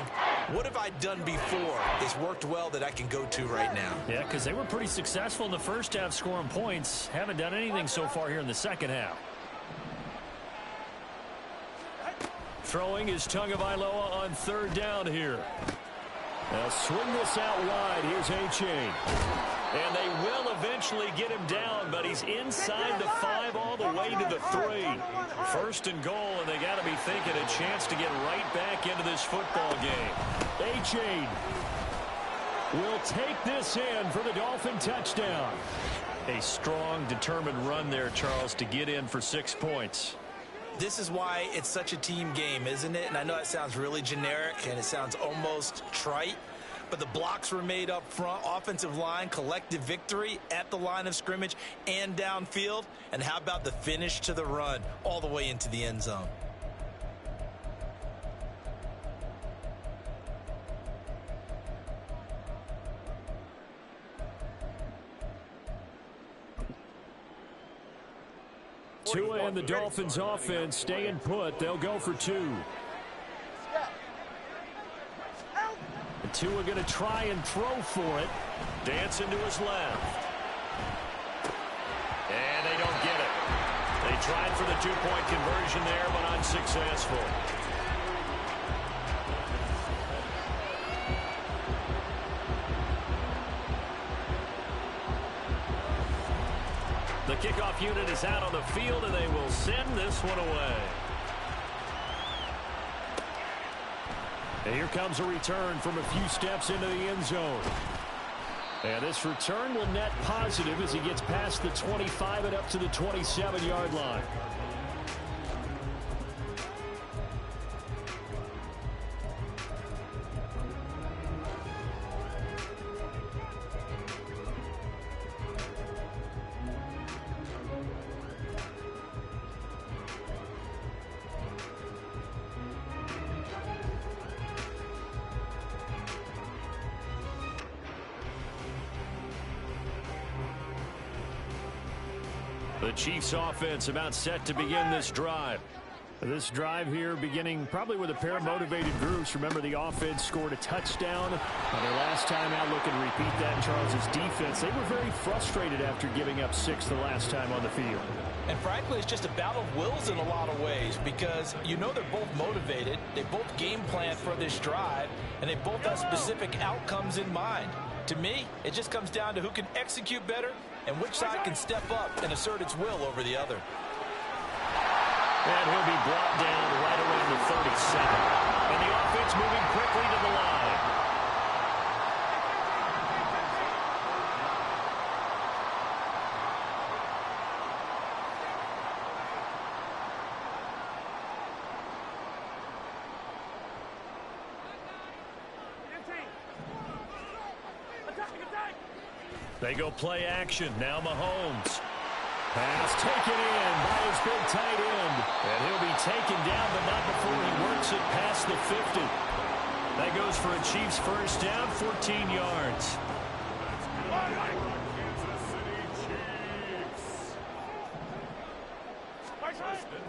what have I done before that's worked well that I can go to right now? Yeah, because they were pretty successful in the first half scoring points. Haven't done anything so far here in the second half. Throwing is Tagovailoa on 3rd down here. They'll swing this out wide. Here's A-Chain. And they will eventually get him down, but he's inside the 5 all the way to the 3. 1st and goal, and they got to be thinking a chance to get right back into this football game. A-Chain will take this in for the Dolphin touchdown. A strong, determined run there, Charles, to get in for 6 points. This is why it's such a team game, isn't it? And I know that sounds really generic and it sounds almost trite, but the blocks were made up front, offensive line, collective victory at the line of scrimmage and downfield. And how about the finish to the run all the way into the end zone? Tua and the Dolphins offense staying put. They'll go for 2. And Tua going to try and throw for it. Dancing to his left. And they don't get it. They tried for the 2-point conversion there, but unsuccessful. The kickoff unit is out on the field, and they will send this one away. And here comes a return from a few steps into the end zone. And this return will net positive as he gets past the 25 and up to the 27-yard line. The Chiefs offense about set to begin this drive. This drive here beginning probably with a pair of motivated groups. Remember, the offense scored a touchdown on their last time out. Looking to repeat that. Charles's defense, they were very frustrated after giving up 6 the last time on the field. And frankly, it's just a battle of wills in a lot of ways because you know they're both motivated. They both game plan for this drive, and they both have specific outcomes in mind. To me, it just comes down to who can execute better and which side can step up and assert its will over the other. And he'll be brought down right around the 37. And the offense moving quickly to the line. They go play action. Now Mahomes. Pass taken in by his big tight end. And he'll be taken down, but not before he works it past the 50. That goes for a Chiefs first down, 14 yards.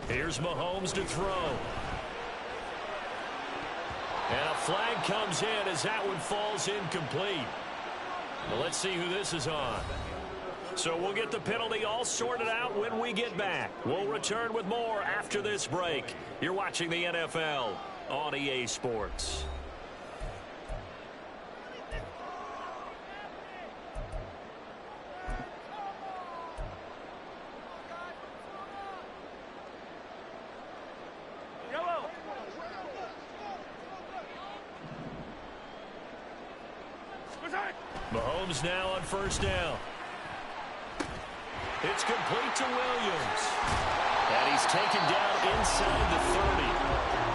Here's Mahomes to throw. And a flag comes in as that one falls incomplete. Well, let's see who this is on. So we'll get the penalty all sorted out when we get back. We'll return with more after this break. You're watching the NFL on EA Sports. Mahomes now on first down. It's complete to Williams. And he's taken down inside the 30.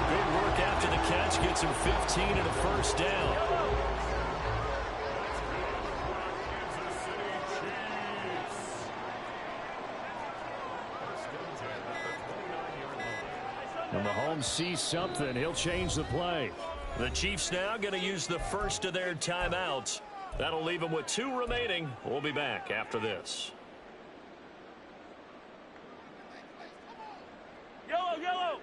Good work after the catch. Gets him 15 and a first down. When Mahomes sees something, he'll change the play. The Chiefs now going to use the first of their timeouts. That'll leave them with 2 remaining. We'll be back after this. Yellow.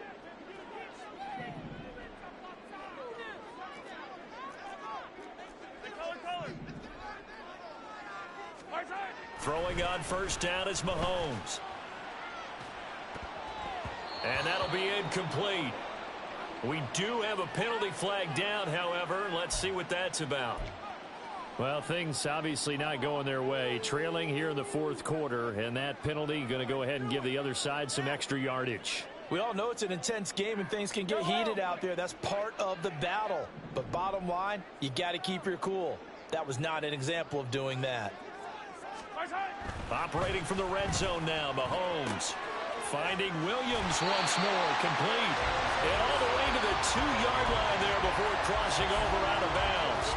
Throwing on first down is Mahomes. And that'll be incomplete. We do have a penalty flag down, however. Let's see what that's about. Well, things obviously not going their way. Trailing here in the fourth quarter, and that penalty going to go ahead and give the other side some extra yardage. We all know it's an intense game and things can get heated out there. That's part of the battle. But bottom line, you got to keep your cool. That was not an example of doing that. Operating from the red zone now, Mahomes. Finding Williams once more, complete. And all the way to the 2-yard line there before crossing over out of bounds.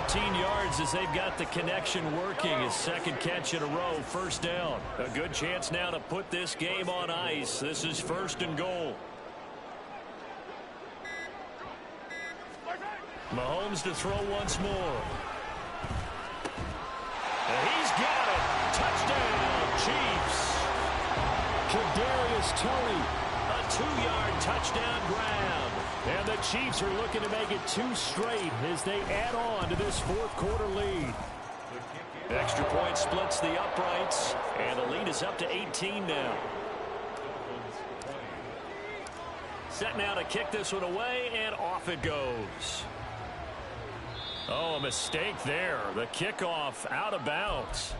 13 yards as they've got the connection working. His second catch in a row, first down. A good chance now to put this game on ice. This is first and goal. Mahomes to throw once more. And he's got it. Touchdown, Chiefs. Kadarius Toney. A 2-yard touchdown grab. And the Chiefs are looking to make it 2 straight as they add on to this fourth quarter lead. Extra point splits the uprights, and the lead is up to 18 now. Set now to kick this one away, and off it goes. Oh, a mistake there. The kickoff out of bounds.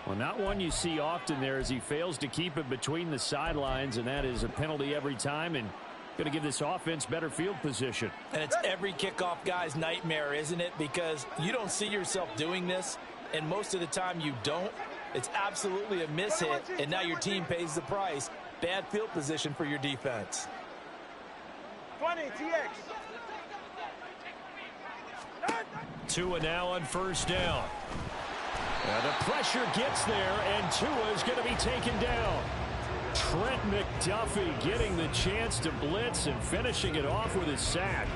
Well, not one you see often there as he fails to keep it between the sidelines, and that is a penalty every time, and going to give this offense better field position. And it's every kickoff guy's nightmare, isn't it? Because you don't see yourself doing this, and most of the time you don't. It's absolutely a mishit, and now your team pays the price. Bad field position for your defense. 20 TX. Tua now on first down. The pressure gets there, and Tua is going to be taken down. Trent McDuffie getting the chance to blitz and finishing it off with his sack.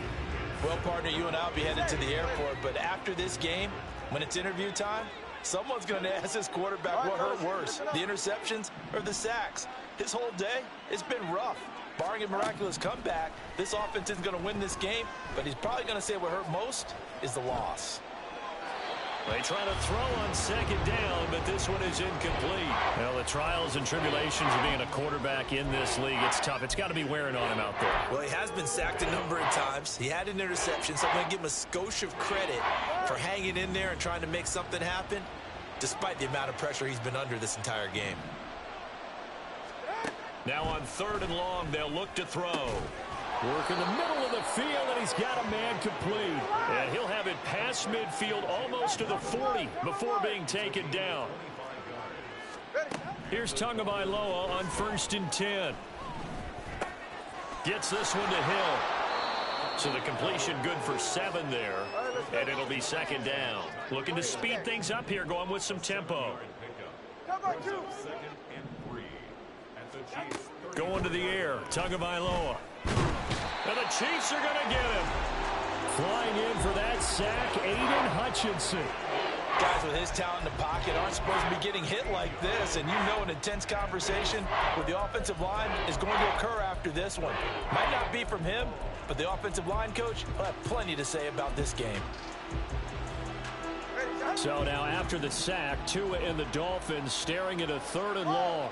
Well, partner, you and I will be headed to the airport, but after this game, when it's interview time, Someone's going to ask this quarterback what hurt worse, the interceptions or the sacks. His whole day, it's been rough. Barring a miraculous comeback, this offense isn't going to win this game, but he's probably going to say what hurt most is the loss. They try to throw on second down, but this one is incomplete. Well, the trials and tribulations of being a quarterback in this league, it's tough. It's got to be wearing on him out there. Well, he has been sacked a number of times. He had an interception, so I'm going to give him a skosh of credit for hanging in there and trying to make something happen, despite the amount of pressure he's been under this entire game. Now on 3rd and long, they'll look to throw. Work in the middle of the field, and he's got a man complete. And he'll have it past midfield almost to the 40 before being taken down. Here's Tagovailoa on 1st and 10. Gets this one to Hill. So the completion good for 7 there. And it'll be 2nd down. Looking to speed things up here, going with some tempo. Going to the air, Tagovailoa. And the Chiefs are going to get him. Flying in for that sack, Aiden Hutchinson. Guys with his talent in the pocket aren't supposed to be getting hit like this, and you know an intense conversation with the offensive line is going to occur after this one. Might not be from him, but the offensive line coach will have plenty to say about this game. So now after the sack, Tua and the Dolphins staring at a 3rd and long.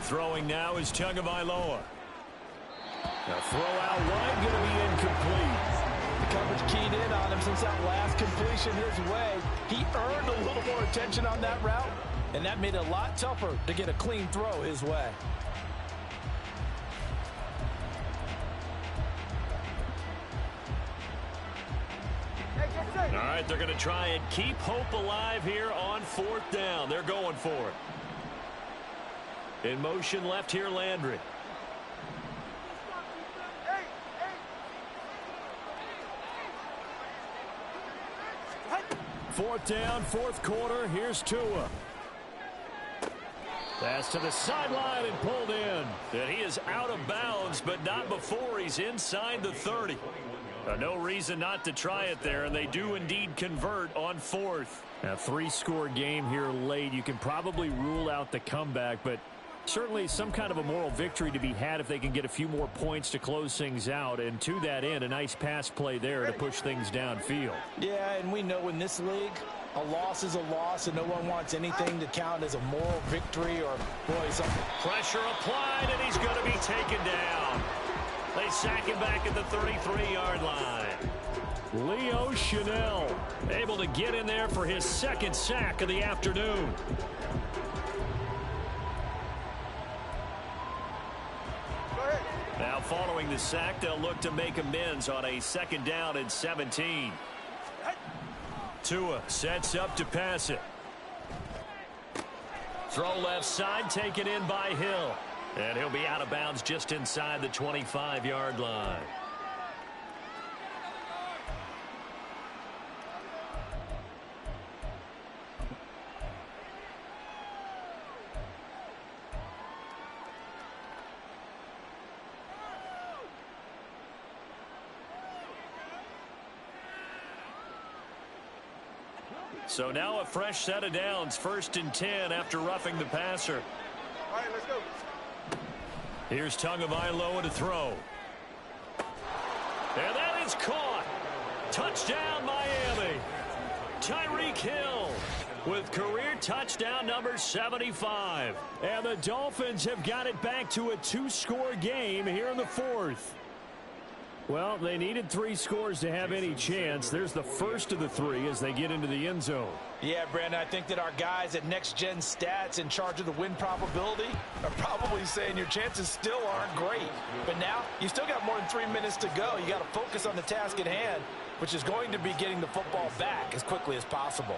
Throwing now is Tagovailoa. Now throw out wide, going to be incomplete. The coverage keyed in on him since that last completion his way. He earned a little more attention on that route, and that made it a lot tougher to get a clean throw his way. All right, they're going to try and keep hope alive here on 4th down. They're going for it. In motion left here, Landry. Fourth down, 4th quarter. Here's Tua. Pass to the sideline and pulled in. And he is out of bounds, but not before he's inside the 30. No reason not to try it there, and they do indeed convert on 4th. A 3-score game here late. You can probably rule out the comeback, but certainly some kind of a moral victory to be had if they can get a few more points to close things out. And to that end, a nice pass play there to push things downfield. Yeah, and we know in this league, a loss is a loss, and no one wants anything to count as a moral victory or, boy, something. Pressure applied, and he's going to be taken down. They sack him back at the 33-yard line. Leo Chanel able to get in there for his 2nd sack of the afternoon. Now following the sack, they'll look to make amends on a 2nd down and 17. Tua sets up to pass it. Throw left side, taken in by Hill. And he'll be out of bounds just inside the 25-yard line. So now a fresh set of downs, 1st and 10 after roughing the passer. All right, let's go. Here's Tagovailoa to throw. And that is caught. Touchdown, Miami. Tyreek Hill with career touchdown number 75. And the Dolphins have got it back to a 2-score game here in the 4th. Well, they needed 3 scores to have any chance. There's the first of the 3 as they get into the end zone. Yeah, Brandon, I think that our guys at Next Gen Stats in charge of the win probability are probably saying your chances still aren't great. But now, you still got more than 3 minutes to go. You got to focus on the task at hand, which is going to be getting the football back as quickly as possible.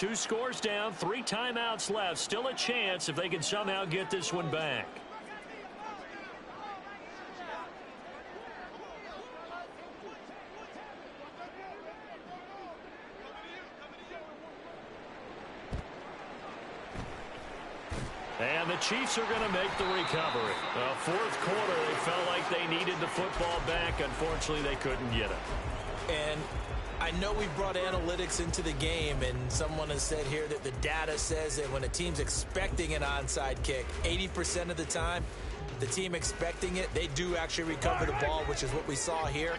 2 scores down, 3 timeouts left. Still a chance if they can somehow get this one back. And the Chiefs are going to make the recovery. Fourth quarter, they felt like they needed the football back. Unfortunately, they couldn't get it. And I know we brought analytics into the game, and someone has said here that the data says that when a team's expecting an onside kick, 80% of the time, the team expecting it, they do actually recover the ball, which is what we saw here.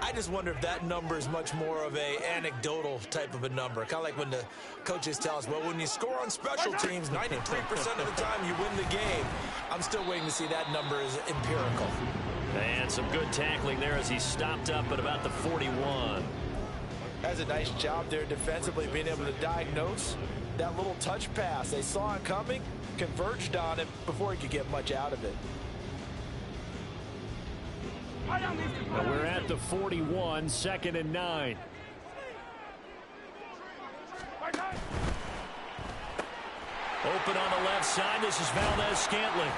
I just wonder if that number is much more of a anecdotal type of a number. Kind of like when the coaches tell us, well, when you score on special teams, 93% of the time you win the game. I'm still waiting to see that number is empirical. And some good tackling there as he stopped up at about the 41. That's a nice job there defensively, being able to diagnose that little touch pass. They saw it coming, converged on it before he could get much out of it. Now we're at the 41, 2nd and 9. Open on the left side. This is Valdez-Scantling.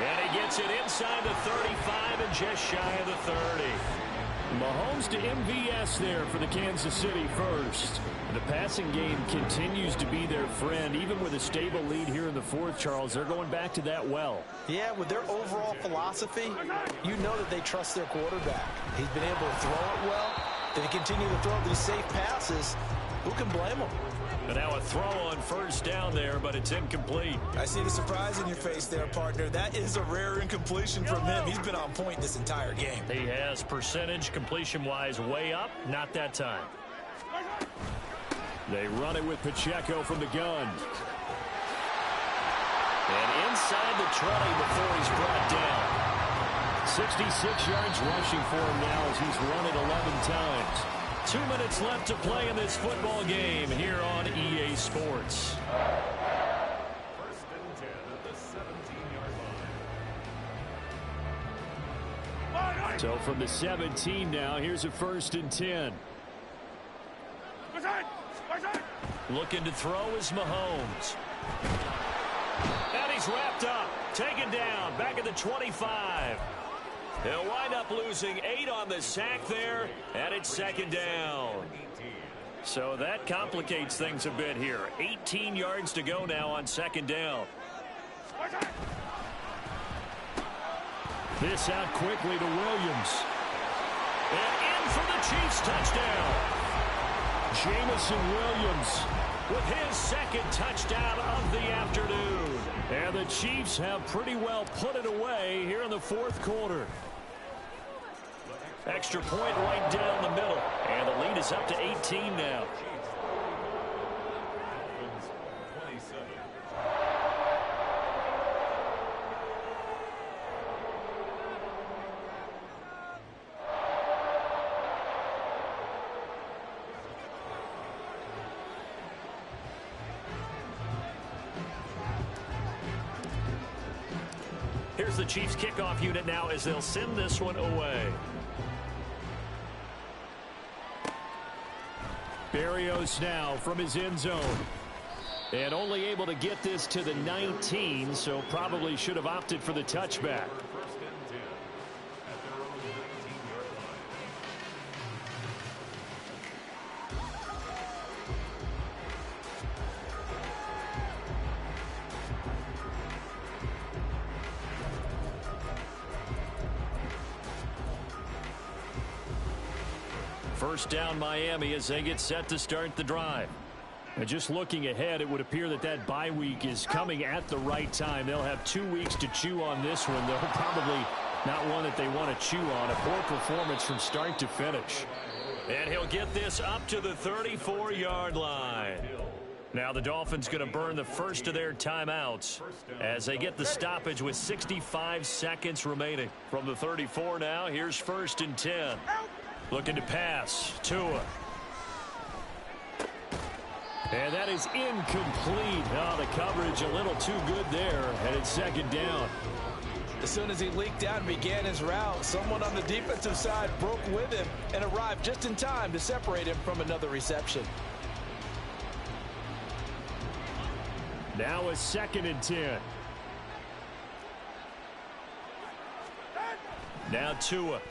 And he gets it inside the 35 and just shy of the 30. Mahomes to MVS there for the Kansas City first. The passing game continues to be their friend. Even with a stable lead here in the fourth, Charles, they're going back to that well. Yeah, with their overall philosophy, you know that they trust their quarterback. He's been able to throw it well. They continue to throw these safe passes. Who can blame them? And now a throw on first down there, but it's incomplete. I see the surprise in your face there, partner. That is a rare incompletion from him. He's been on point this entire game. He has percentage completion-wise way up. Not that time. They run it with Pacheco from the gun. And inside the 20 before he's brought down. 66 yards rushing for him now as he's run it 11 times. 2 minutes left to play in this football game here on EA Sports. First and 10 at the 17-yard line. So from the 17 now, here's a 1st and 10. Looking to throw is Mahomes. And he's wrapped up, taken down, back at the 25. He'll wind up losing 8 on the sack there, and it's 2nd down. So that complicates things a bit here. 18 yards to go now on 2nd down. This out quickly to Williams. And in for the Chiefs touchdown. Jamison Williams with his 2nd touchdown of the afternoon. And the Chiefs have pretty well put it away here in the fourth quarter. Extra point right down the middle. And the lead is up to 18 now. Here's the Chiefs kickoff unit now as they'll send this one away. Berrios now from his end zone. And only able to get this to the 19, so probably should have opted for the touchback. First and 10 at their own 19-yard line. First down Miami as they get set to start the drive. And just looking ahead, it would appear that that bye week is coming at the right time. They'll have 2 weeks to chew on this one, though probably not one that they want to chew on. A poor performance from start to finish. And he'll get this up to the 34-yard line. Now the Dolphins going to burn the first of their timeouts as they get the stoppage with 65 seconds remaining. From the 34 now, here's 1st and 10. Looking to pass. Tua. And that is incomplete. Oh, the coverage a little too good there. And it's 2nd down. As soon as he leaked out and began his route, someone on the defensive side broke with him and arrived just in time to separate him from another reception. Now a 2nd and 10. Now Tua.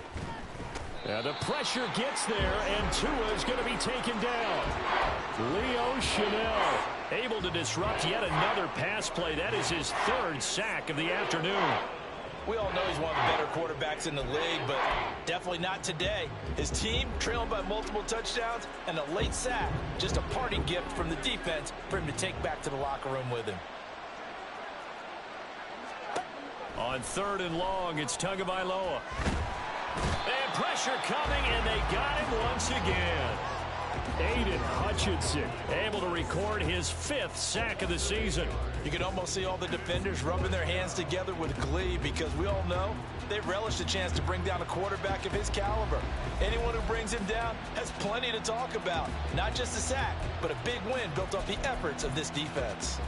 Now the pressure gets there, and Tua is going to be taken down. Leo Chanel able to disrupt yet another pass play. That is his 3rd sack of the afternoon. We all know he's one of the better quarterbacks in the league, but definitely not today. His team trailing by multiple touchdowns and a late sack. Just a party gift from the defense for him to take back to the locker room with him. On 3rd and long, it's Tagovailoa. And pressure coming, and they got him once again. Aiden Hutchinson able to record his 5th sack of the season. You can almost see all the defenders rubbing their hands together with glee because we all know they relish the chance to bring down a quarterback of his caliber. Anyone who brings him down has plenty to talk about. Not just a sack, but a big win built off the efforts of this defense.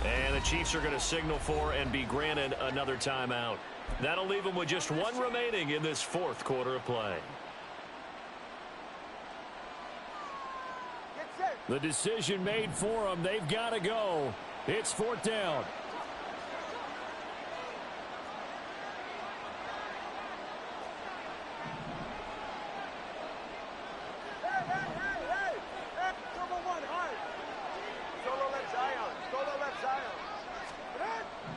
And the Chiefs are going to signal for and be granted another timeout. That'll leave them with just 1 remaining in this 4th quarter of play. The decision made for them. They've got to go. It's 4th down.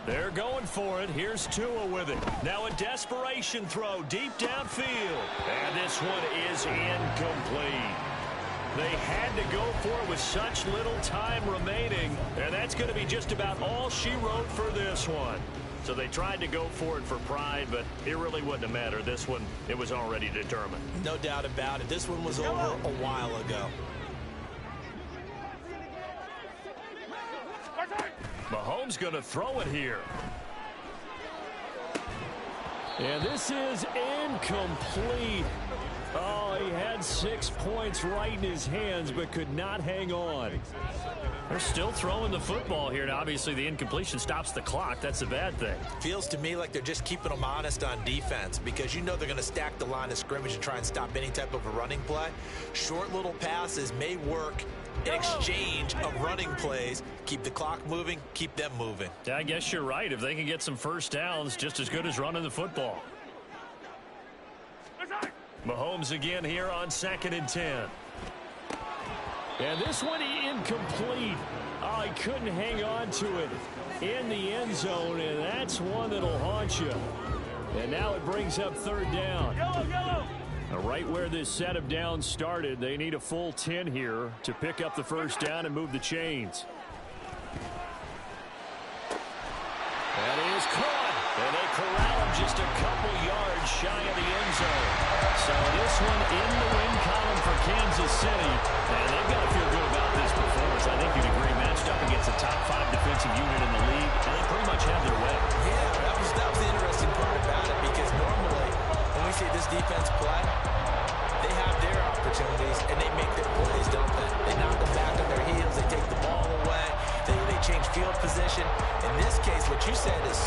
They're going for it. Here's Tua with it. Now a desperation throw deep downfield. And this one is incomplete. They had to go for it with such little time remaining. And that's going to be just about all she wrote for this one. So they tried to go for it for pride, but it really wouldn't have mattered. This one, it was already determined. No doubt about it. This one was over a while ago. Mahomes going to throw it here. And this is incomplete. Oh, he had 6 points right in his hands, but could not hang on. They're still throwing the football here, and obviously the incompletion stops the clock. That's a bad thing. Feels to me like they're just keeping them honest on defense because you know they're going to stack the line of scrimmage and try and stop any type of a running play. Short little passes may work in exchange of running plays. Keep the clock moving, keep them moving. I guess you're right. If they can get some first downs, just as good as running the football. Mahomes again here on 2nd and 10. And this one incomplete. Oh, he couldn't hang on to it in the end zone, and that's one that'll haunt you. And now it brings up 3rd down. Yellow. Right where this set of downs started, they need a full 10 here to pick up the 1st down and move the chains. That is caught, and they corral him just a couple yards shy of the end zone. So this one in the win column for Kansas City, and they've got to feel good about this performance. I think you'd agree, matched up against a top 5 defensive unit in the league, and they pretty much had their way. Yeah, that was the interesting part about it because normally when we see this defense play, they have their opportunities and they make their plays, don't they? They knock them back on their heels, they take the ball away, they change field position. In this case, what you said is